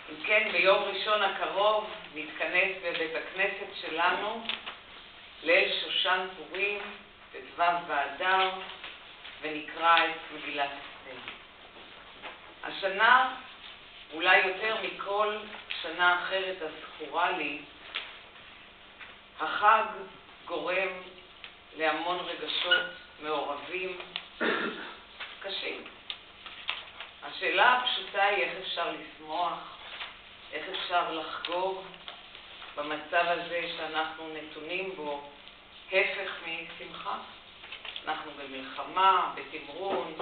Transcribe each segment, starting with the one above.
אם כן, ביום ראשון הקרוב נתכנס בבית הכנסת שלנו ליל שושן פורים, בט"ו באדר, ונקרא את מגילת אסתר. השנה, אולי יותר מכל שנה אחרת הזכורה לי, החג גורם להמון רגשות מעורבים קשים. השאלה הפשוטה היא איך אפשר לשמוח, איך אפשר לחגוג במצב הזה שאנחנו נתונים בו, הפך משמחה. אנחנו במלחמה, בתמרון,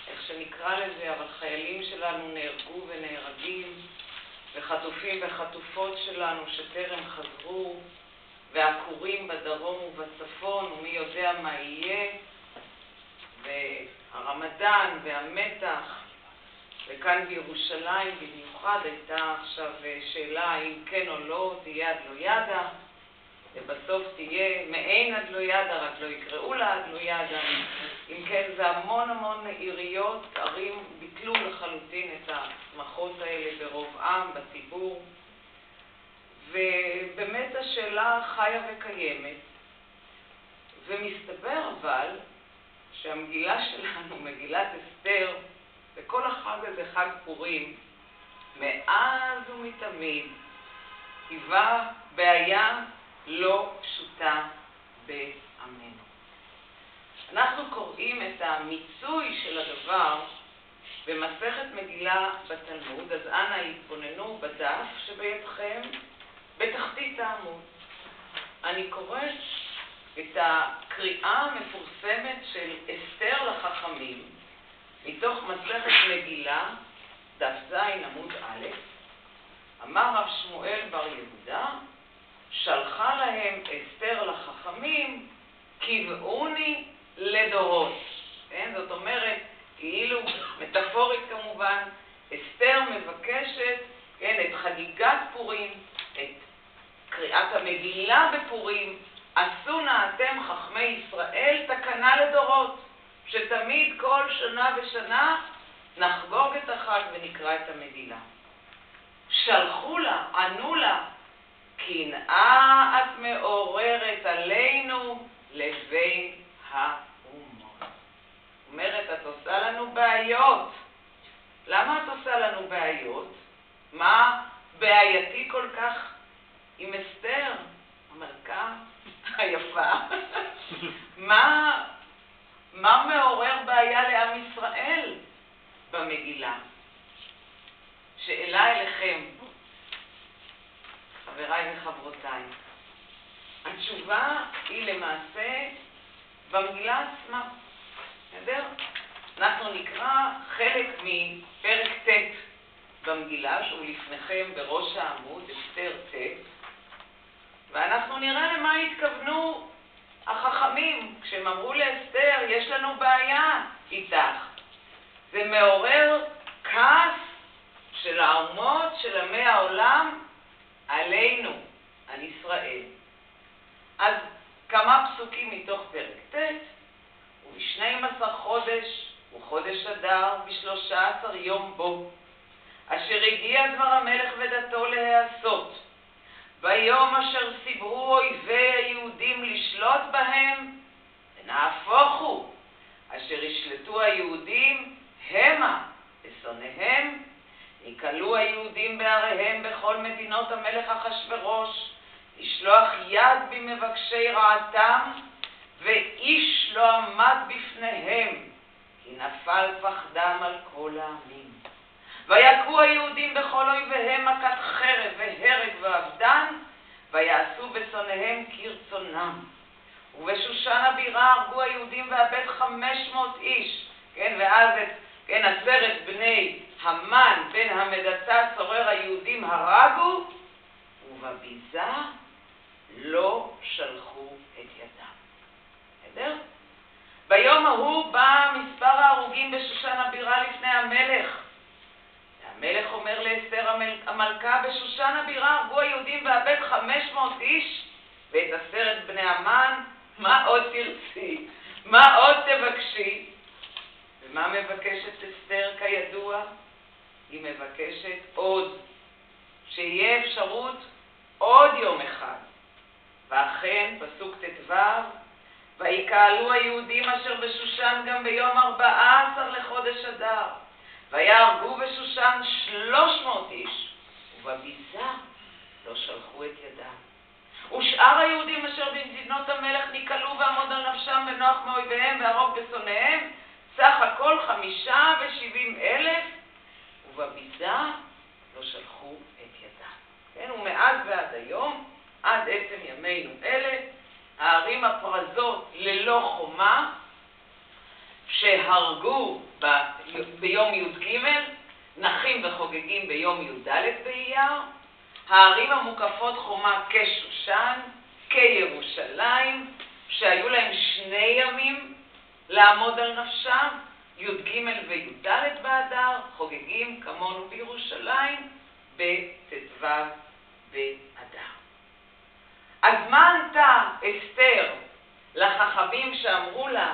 איך שנקרא לזה, אבל חיילים שלנו נהרגו ונהרגים, וחטופים וחטופות שלנו שטרם חזרו, והעקורים בדרום ובצפון, ומי יודע מה יהיה, והרמדאן והמתח, וכאן בירושלים במיוחד הייתה עכשיו שאלה האם כן או לא תהיה עד לא ידע, ובסוף תהיה מעין עד לא ידע, רק לא יקראו לה עד לא ידע. אם כן, זה המון עיריות, ערים ביטלו לחלוטין את השמחות האלה ברוב עם, בציבור, ובאמת השאלה חיה וקיימת, ומסתבר אבל שהמגילה שלנו, מגילת אסתר, וכל החג הזה, חג פורים, מאז ומתמיד, היווה בעיה לא פשוטה בעמנו. אנחנו קוראים את המיצוי של הדבר במסכת מגילה בתלמוד, אז אנא התבוננו בדף שבידכם בתחתית העמוד. אני קוראת את הקריאה המפורסמת של אסתר לחכמים, מתוך מסכת מגילה, דף ז עמוד א', אמר רב שמואל בר יהודה, שלחה להם אסתר לחכמים, קבעוני לדורות. כן? זאת אומרת, כאילו, מטאפורית כמובן, אסתר מבקשת, כן, את חגיגת פורים, את קריאת המגילה בפורים, עשו נא אתם חכמי ישראל תקנה לדורות. שתמיד כל שנה ושנה נחגוג את החג ונקרא את המגילה. שלחו לה, ענו לה, קנאה את מעוררת עלינו לבין האומות. אומרת, את עושה לנו בעיות. למה את עושה לנו בעיות? מה בעייתי כל כך עם אסתר, המלכה היפה? מה מעורר בעיה לעם ישראל במגילה? שאלה אליכם, חבריי וחברותיי. התשובה היא למעשה במגילה עצמה. בסדר? אנחנו נקרא חלק מפרק ט' במגילה, שהוא לפניכם בראש העמוד, אסתר ט', ואנחנו נראה למה התכוונו החכמים, כשהם אמרו לאסתר, יש לנו בעיה איתך. זה מעורר כעס של האומות, של עמי העולם, עלינו, על ישראל. אז כמה פסוקים מתוך פרק ט', וב-12 חודש, וחודש אדר, ב13 יום בו, אשר הגיע דבר המלך ודתו להיעשות, ביום אשר סיברו אויבי היהודים לשלוט בהם, ונהפוך הוא, אשר ישלטו היהודים המה בשונאיהם, נקלו היהודים בעריהם בכל מדינות המלך אחשוורוש, לשלוח יד במבקשי רעתם, ואיש לא עמד בפניהם, כי נפל פחדם על כל העמים. ויקעו היהודים בכל אויביהם מכת חרב והרג ואבדן, ויעשו בשונאיהם כרצונם. ובשושן הבירה הרגו היהודים ואבד 500 איש, כן, ואז כן, 10 בני המן בן המדתה צורר היהודים הרגו, ובביזה לא שלחו את ידם. בסדר? ביום ההוא בא מספר ההרוגים בשושן הבירה לפני המלך. המלך אומר לאסתר המלכה, בשושן הבירה הרגו היהודים ואבד 500 איש, ואת 10 בני המן, מה עוד תרצי? מה עוד תבקשי? ומה מבקשת אסתר כידוע? היא מבקשת עוד שיהיה אפשרות עוד יום אחד. ואכן, פסוק ט"ו, ויקהלו היהודים אשר בשושן גם ביום 14 לחודש אדר, ויהרגו בשושן 300 איש, ובביזה לא שלחו את ידם. ושאר היהודים אשר במדינות המלך נקהלו ועמוד על נפשם ונוח מאויביהם והרוג בשונאיהם, סך הכל 75,000, ובביזה לא שלחו את ידם. כן, ומאז ועד היום, עד עצם ימינו אלה, הערים הפרזות ללא חומה, שהרגו ביום י"ג, נחים וחוגגים ביום י"ד באייר, הערים המוקפות חומה כשושן, כירושלים, שהיו להם 2 ימים לעמוד על נפשם, י"ג וי"ד באדר, חוגגים כמונו בירושלים, בט"ו באדר. אז מה ענתה אסתר לחכמים שאמרו לה,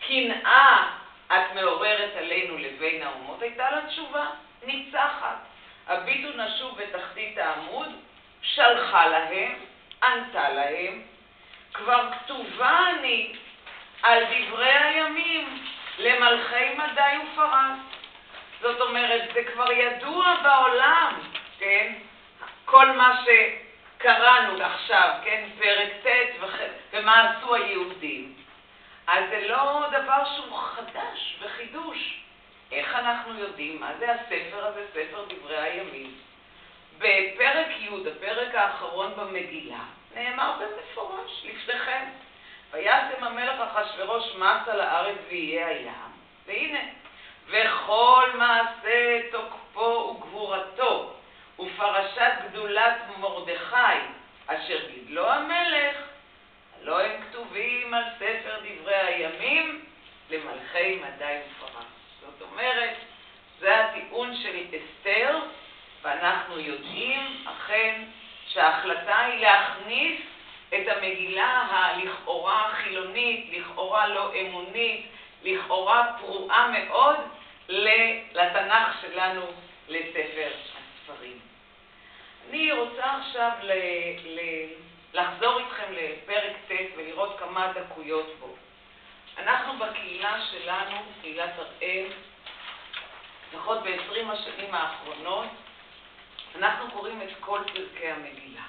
קנאה את מעוררת עלינו לבין האומות? הייתה לה תשובה ניצחת. הביטו נשוב בתחתית העמוד, שלחה להם, ענתה להם, כבר כתובה אני על דברי הימים למלכי מדי ופרס. זאת אומרת, זה כבר ידוע בעולם, כן? כל מה שקראנו עכשיו, כן? פרק ט' ומה עשו היהודים. אז זה לא דבר שהוא חדש וחידוש. איך אנחנו יודעים מה זה הספר הזה, ספר דברי הימים? בפרק י', הפרק האחרון במגילה, נאמר במפורש לפניכם, וישם המלך אחשוורוש מס על הארץ ויהיה הים, והנה, וכל מעשה תוקפו וגבורתו ופרשת גדולת מרדכי אשר גידלו המלך, הלא הם כתובים על ספר דברי הימים למלכי מדי ופרס. זאת אומרת, זה הטיעון של אסתר, ואנחנו יודעים אכן שההחלטה היא להכניס את המגילה הלכאורה חילונית, לכאורה לא אמונית, לכאורה פרועה מאוד לתנ"ך שלנו, לספר הספרים. אני רוצה עכשיו לחזור איתכם לפרק ט' ולראות כמה דקויות בו. אנחנו בקהילה שלנו, קהילת הראל, לפחות ב-20 השנים האחרונות, אנחנו קוראים את כל פרקי המגילה.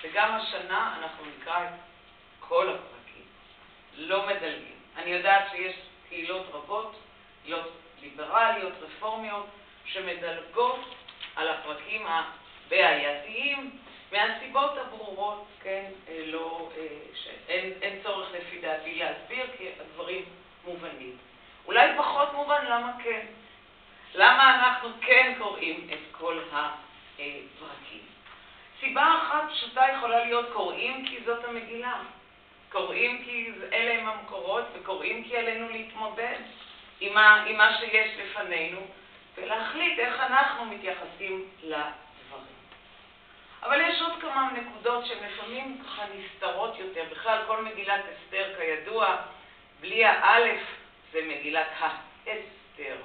וגם השנה אנחנו נקרא את כל הפרקים, לא מדלגים. אני יודעת שיש קהילות רבות, קהילות ליברליות, רפורמיות, שמדלגות על הפרקים הבעייתיים, מהסיבות הברורות, כן, אין צורך לפי דעתי להסביר, כי הדברים מובנים. אולי פחות מובן למה כן. למה אנחנו כן קוראים את כל הפרקים? סיבה אחת פשוטה יכולה להיות קוראים כי זאת המגילה. קוראים כי אלה הם המקורות, וקוראים כי עלינו להתמודד עם מה שיש לפנינו, ולהחליט איך אנחנו מתייחסים לדברים. אבל יש עוד כמה נקודות שלפעמים ככה נסתרות יותר. בכלל, כל מגילת אסתר כידוע, בלי האלף זה מגילת האסתר.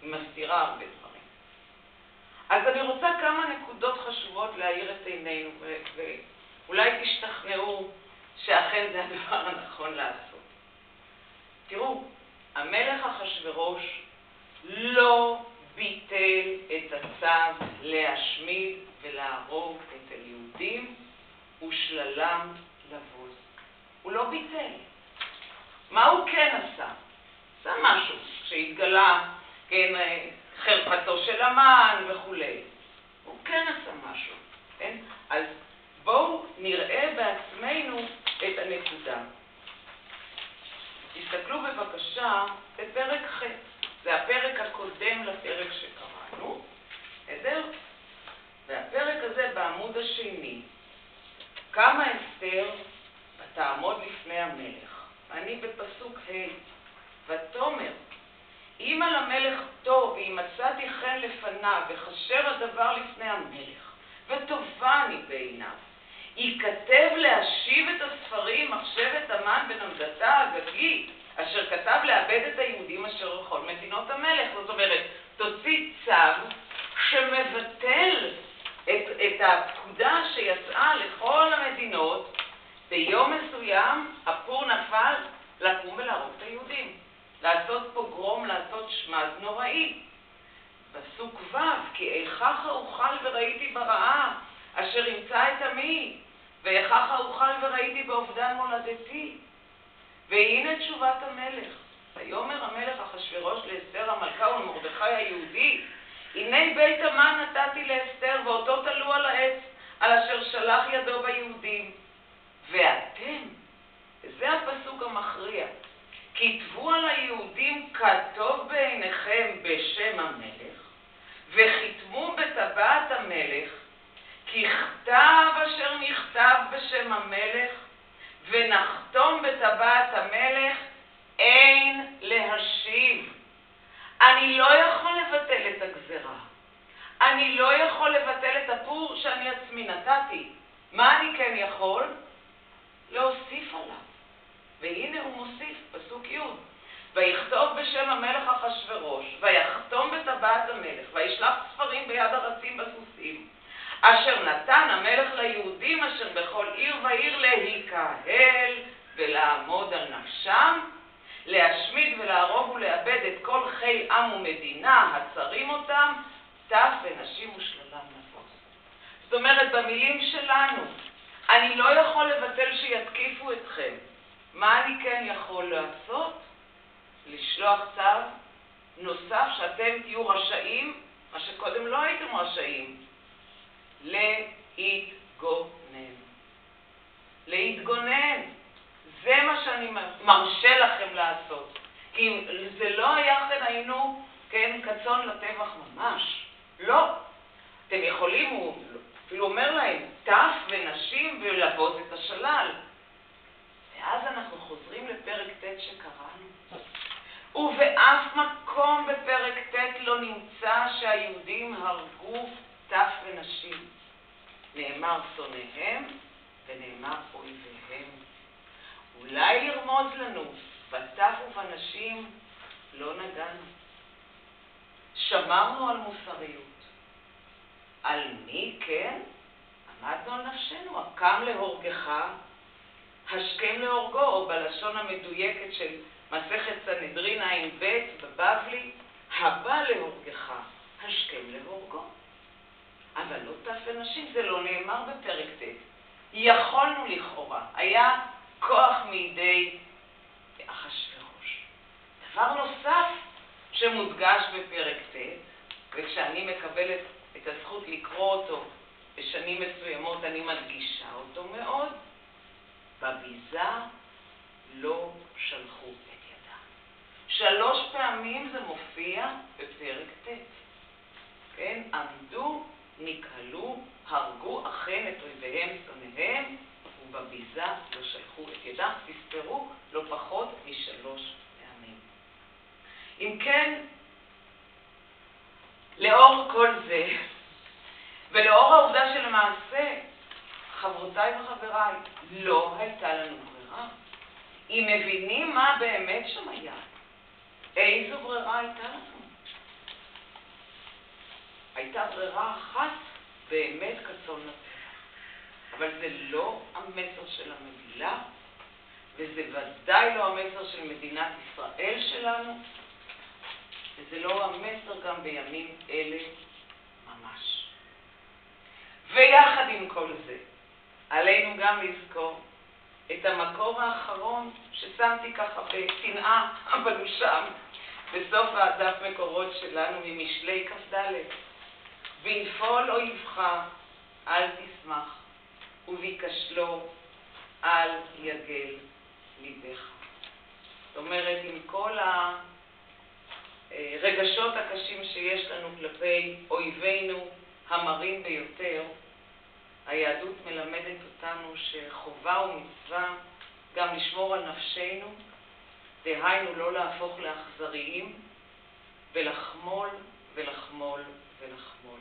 היא מסתירה הרבה דברים. אז אני רוצה כמה נקודות חשובות להאיר את עינינו, ואולי תשתכנעו שאכן זה הדבר הנכון לעשות. תראו, המלך אחשוורוש לא ביטל את הצו להשמיד ולהרוג את היהודים ושללם לבוז. הוא לא ביטל. מה הוא כן עשה? עשה משהו שהתגלה, כן, חרפתו של המן וכו'. הוא כן עשה משהו, כן? אז בואו נראה בעצמנו את הנקודה. תסתכלו בבקשה בפרק ח'. זה הפרק הקודם לפרק שקראנו, בסדר? והפרק הזה בעמוד השני, כמה אסתר ותעמוד לפני המלך. אני בפסוק ה', ותאמר, אם על המלך טוב, ואם מצאתי חן לפניו, וחשר הדבר לפני המלך, וטובני בעיניו, ייכתב להשיב את הספרים מחשבת המן בן עמדתה האגגי, אשר כתב לאבד את היהודים אשר בכל מדינות המלך. זאת אומרת, תוציא צו שמבטל את את הפקודה שיצאה לכל המדינות, ביום מסוים הפור נפל לקום ולהרוג את היהודים, לעשות פוגרום, לעשות שמד נוראי. פסוק ו' כי איכך אוכל וראיתי ברעה אשר ימצא את עמי, ואיכך אוכל וראיתי באובדן מולדתי. והנה תשובת המלך. ויאמר המלך אחשוורוש לאסתר המלכה ולמרדכי היהודי, הנה בית המן נתתי לאסתר ואותו תלו על העץ, על אשר שלח ידו ביהודים. ואתם, זה הפסוק המכריע, כתבו על היהודים כטוב בעיניכם בשם המלך, וחיתמו בטבעת המלך, ככתב אשר נכתב בשם המלך, ונחתום בטבעת המלך, אין להשיב. אני לא יכול לבטל את הגזרה. אני לא יכול לבטל את הפור שאני עצמי נתתי. מה אני כן יכול? להוסיף עליו. והנה הוא מוסיף, פסוק י' ויכתוב בשם המלך אחשוורוש, ויחתום בטבעת המלך, וישלח ספרים ביד הרצים בסוסים, אשר נתן המלך ליהודים אשר בכל עיר ועיר להיקהל ולעמוד על נפשם, להשמיד ולהרוג ולאבד את כל חיל עם ומדינה הצרים אותם, טף ונשים ושללם נפוץ. זאת אומרת, במילים שלנו, אני לא יכול לבטל שיתקיפו אתכם. מה אני כן יכול לעשות? לשלוח צו נוסף שאתם תהיו רשאים, מה שקודם לא הייתם רשאים, להתגונן. להתגונן. זה מה שאני מרשה לכם לעשות. כי אם זה לא היה כן היינו, כן, כצאן לטבח ממש. לא. אתם יכולים, הוא אפילו אומר להם, טף ונשים ולבוז את השלל. ואז אנחנו חוזרים לפרק ט' שקראנו. ובאף מקום בפרק ט' לא נמצא שהיהודים הרגו טף ונשים. נאמר שונאיהם ונאמר אויביהם. אולי לרמוז לנו, בטף ובנשים לא נגענו. שמרנו על מוסריות. על מי כן? עמדנו על נפשנו, הקם להורגך, השכם להורגו, או בלשון המדויקת של מסכת סנהדרין ע"ב בבבלי, הבא להורגך, השכם להורגו. אבל לא טף ונשים, זה לא נאמר בפרק ט'. יכולנו לכאורה, היה כוח מידי אחשוורוש. דבר נוסף שמודגש בפרק ט', וכשאני מקבלת את הזכות לקרוא אותו בשנים מסוימות, אני מדגישה אותו מאוד, בביזה לא שלחו את ידם. 3 פעמים זה מופיע בפרק ט'. כן? עמדו, נקהלו, הרגו אכן את אויביהם שונאיהם, ובביזה לא שלחו את ידם. תספרו לא פחות מ3 פעמים. אם כן, לאור כל זה, ולאור העובדה שלמעשה, חברותיי וחבריי, לא הייתה לנו ברירה. אם מבינים מה באמת שם היה, איזו ברירה הייתה לנו? הייתה ברירה אחת באמת כצאן לטבח. אבל זה לא המסר של המגילה, וזה ודאי לא המסר של מדינת ישראל שלנו, וזה לא המסר גם בימים אלה ממש. ויחד עם כל זה, עלינו גם לזכור את המקור האחרון ששמתי ככה בתנאה, אבל הוא שם, בסוף הדף מקורות שלנו ממשלי כ"ד. בנפול אויבך אל תשמח, ובכשלו אל יגל ליבך. זאת אומרת, עם כל הרגשות הקשים שיש לנו כלפי אויבינו המרים ביותר, היהדות מלמדת אותנו שחובה ומצווה גם לשמור על נפשנו, דהיינו לא להפוך לאכזריים, ולחמול ולחמול ולחמול.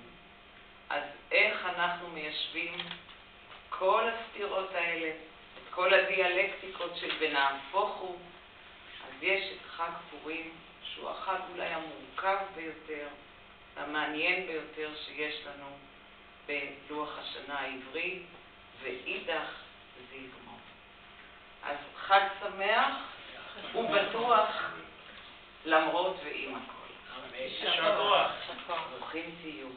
אז איך אנחנו מיישבים כל הסתירות האלה, את כל הדיאלקטיקות של ונהפוך הוא? אז יש את חג פורים, שהוא החג אולי המורכב ביותר, המעניין ביותר שיש לנו, בלוח השנה העברי, ואידך זה יגמור. אז חג שמח ובטוח למרות ועם הכל. יישר כוח. ברוכים תהיו.